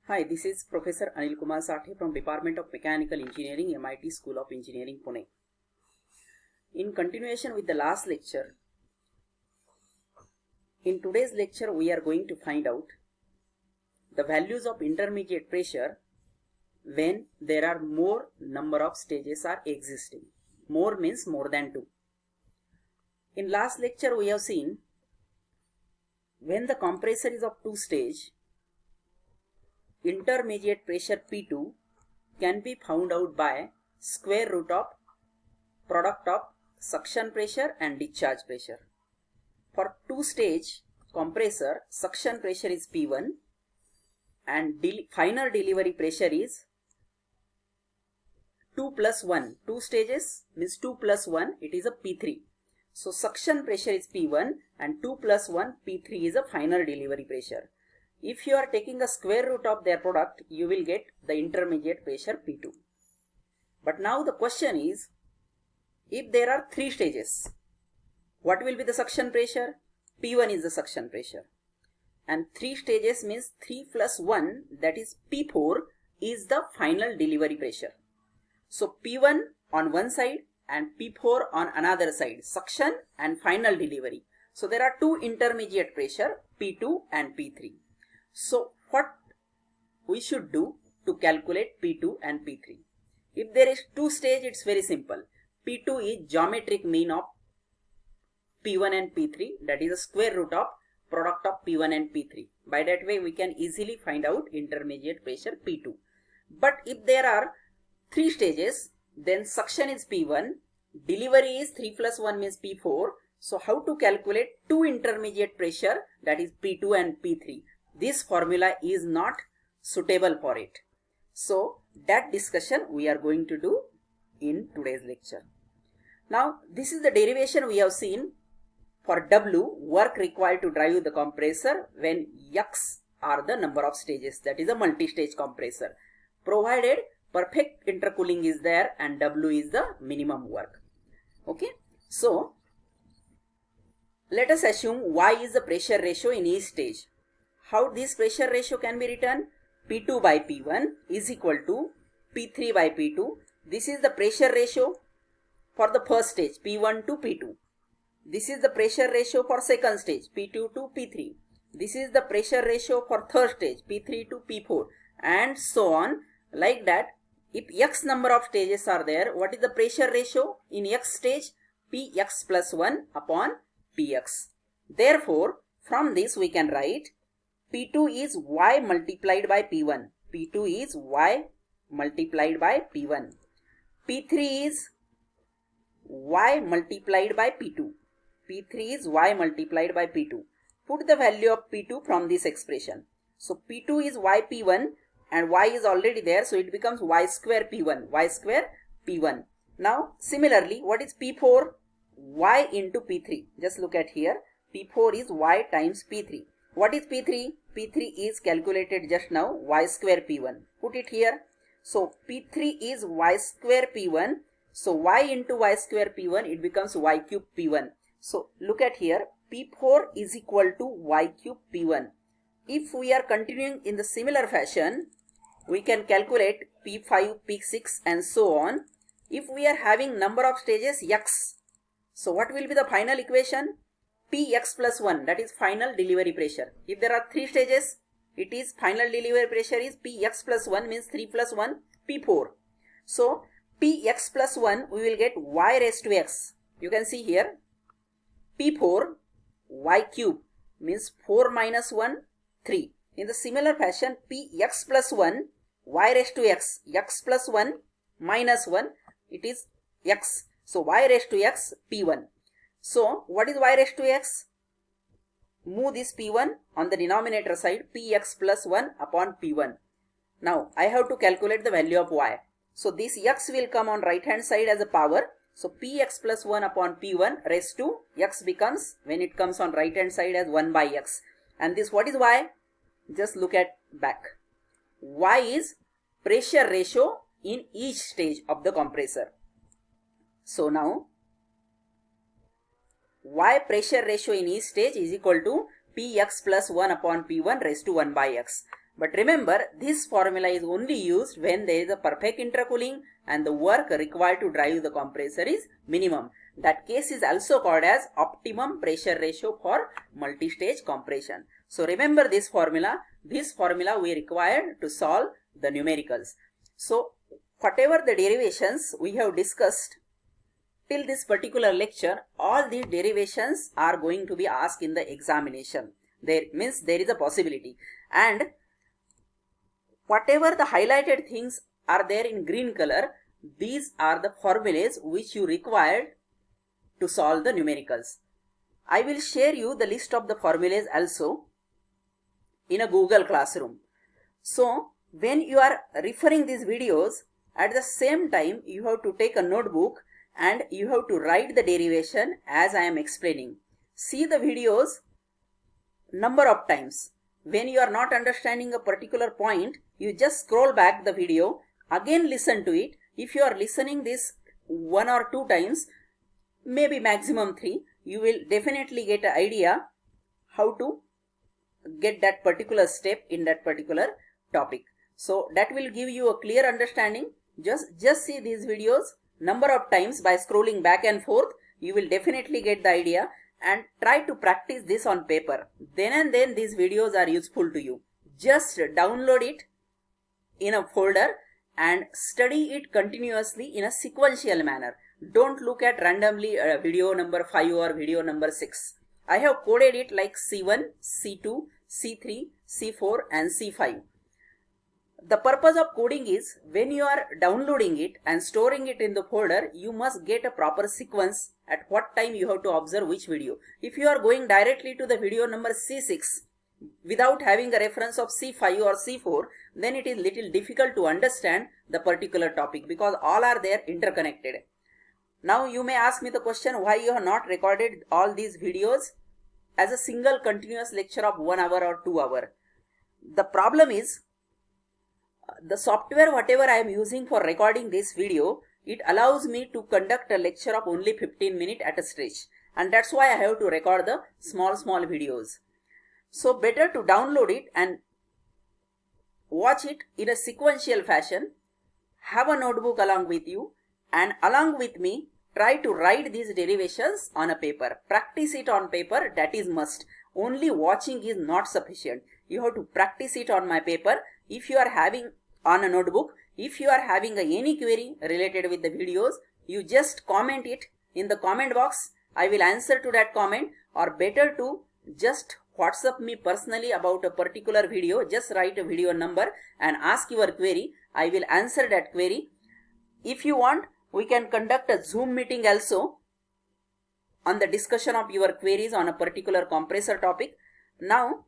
Hi, this is Professor Anil Kumar Sathe from Department of Mechanical Engineering, MIT School of Engineering, Pune. In continuation with the last lecture, in today's lecture we are going to find out the values of intermediate pressure when there are more number of stages are existing. More means more than 2. In last lecture we have seen when the compressor is of 2 stage, intermediate pressure P2 can be found out by square root of product of suction pressure and discharge pressure. For 2 stage compressor, suction pressure is P1 and final delivery pressure is 2 plus 1. 2 stages means 2 plus 1, it is a P3. So suction pressure is P1 and 2 plus 1 P3 is a final delivery pressure. If you are taking a square root of their product, you will get the intermediate pressure P2. But now the question is, if there are 3 stages, what will be the suction pressure? P1 is the suction pressure. And 3 stages means 3 plus 1, that is P4 is the final delivery pressure. So P1 on one side and P4 on another side, suction and final delivery. So there are 2 intermediate pressure, P2 and P3. So what we should do to calculate P2 and P3? If there is 2 stage, it's very simple. P2 is geometric mean of P1 and P3, that is a square root of product of P1 and P3. By that way we can easily find out intermediate pressure P2. But if there are 3 stages, then suction is P1, delivery is 3 plus 1 means P4. So how to calculate 2 intermediate pressure, that is P2 and P3? This formula is not suitable for it. So that discussion we are going to do in today's lecture. Now this is the derivation we have seen for W, work required to drive the compressor when X are the number of stages, that is a multi-stage compressor, provided perfect intercooling is there and W is the minimum work. Okay, so let us assume Y is the pressure ratio in each stage. How this pressure ratio can be written? P2 by P1 is equal to P3 by P2. This is the pressure ratio for the first stage, P1 to P2. This is the pressure ratio for second stage, P2 to P3. This is the pressure ratio for third stage, P3 to P4, and so on. Like that, if X number of stages are there, what is the pressure ratio in X stage? Px plus 1 upon Px. Therefore, from this we can write P2 is Y multiplied by P1. P2 is Y multiplied by P1. P3 is Y multiplied by P2. P3 is Y multiplied by P2. Put the value of P2 from this expression. So P2 is YP1 and Y is already there, so it becomes Y square P1. Y square P1. Now similarly, what is P4? Y into P3. Just look at here. P4 is Y times P3. What is P3? P3 is calculated just now, Y square P1. Put it here. So P3 is Y square P1. So Y into Y square P1, it becomes Y cube P1. So look at here, P4 is equal to Y cube P1. If we are continuing in the similar fashion, we can calculate P5, P6 and so on. If we are having number of stages X, so what will be the final equation? Px plus 1, that is final delivery pressure. If there are 3 stages, it is final delivery pressure is Px plus 1 means 3 plus 1 P4. So Px plus 1 we will get Y raised to X. You can see here P4 Y cube means 4 minus 1 3. In the similar fashion Px plus 1 Y raised to X, X plus 1 minus 1, it is X. So Y raised to X P1. So what is Y raised to X? Move this P1 on the denominator side, Px plus 1 upon P1. Now I have to calculate the value of Y. So this X will come on right hand side as a power. So Px plus 1 upon P1 raised to X becomes, when it comes on right hand side, as 1 by X. And this, what is Y? Just look at back. Y is pressure ratio in each stage of the compressor. So now Y pressure ratio in each stage is equal to Px plus 1 upon P1 raised to 1 by X. But remember, this formula is only used when there is a perfect intercooling and the work required to drive the compressor is minimum. That case is also called as optimum pressure ratio for multi-stage compression. So remember this formula we required to solve the numericals. So whatever the derivations we have discussed till this particular lecture, all these derivations are going to be asked in the examination. There is a possibility, and whatever the highlighted things are there in green color, these are the formulas which you required to solve the numericals. I will share you the list of the formulas also in a Google Classroom. So when you are referring these videos, at the same time you have to take a notebook and you have to write the derivation as I am explaining. See the videos number of times. When you are not understanding a particular point, you just scroll back the video, again listen to it. If you are listening this 1 or 2 times, maybe maximum 3, you will definitely get an idea how to get that particular step in that particular topic. So that will give you a clear understanding. Just see these videos number of times by scrolling back and forth. You will definitely get the idea, and try to practice this on paper. Then and then these videos are useful to you. Just download it in a folder and study it continuously in a sequential manner. Don't look at randomly video number 5 or video number 6. I have coded it like C1, C2, C3, C4 and C5. The purpose of coding is when you are downloading it and storing it in the folder, you must get a proper sequence at what time you have to observe which video. If you are going directly to the video number C6 without having a reference of C5 or C4, then it is little difficult to understand the particular topic because all are there interconnected. Now you may ask me the question, why you have not recorded all these videos as a single continuous lecture of 1 hour or 2 hours. The problem is, the software whatever I am using for recording this video, it allows me to conduct a lecture of only 15 minutes at a stretch, and that's why I have to record the small videos. So better to download it and watch it in a sequential fashion. Have a notebook along with you, and along with me try to write these derivations on a paper. Practice it on paper, that is must. Only watching is not sufficient. You have to practice it on my paper. If you are having on a notebook, if you are having any query related with the videos, you just comment it in the comment box. I will answer to that comment, or better to just WhatsApp me personally about a particular video. Just write a video number and ask your query. I will answer that query. If you want, we can conduct a Zoom meeting also on the discussion of your queries on a particular compressor topic. Now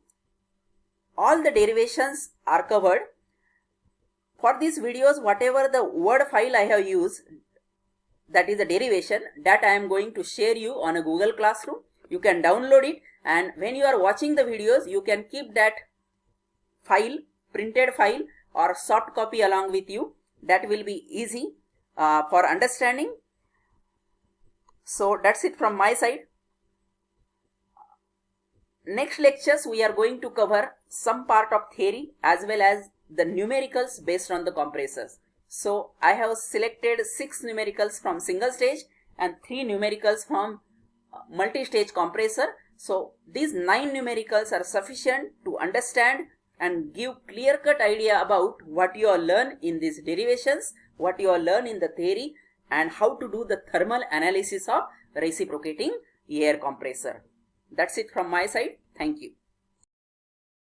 all the derivations are covered. For these videos, whatever the word file I have used, that is a derivation, that I am going to share you on a Google Classroom. You can download it, and when you are watching the videos, you can keep that file, printed file or soft copy along with you. That will be easy for understanding. So that's it from my side. Next lectures we are going to cover some part of theory as well as the numericals based on the compressors. So I have selected 6 numericals from single stage and 3 numericals from multi-stage compressor. So these 9 numericals are sufficient to understand and give clear-cut idea about what you all learn in these derivations, what you all learn in the theory, and how to do the thermal analysis of reciprocating air compressor. That's it from my side. Thank you.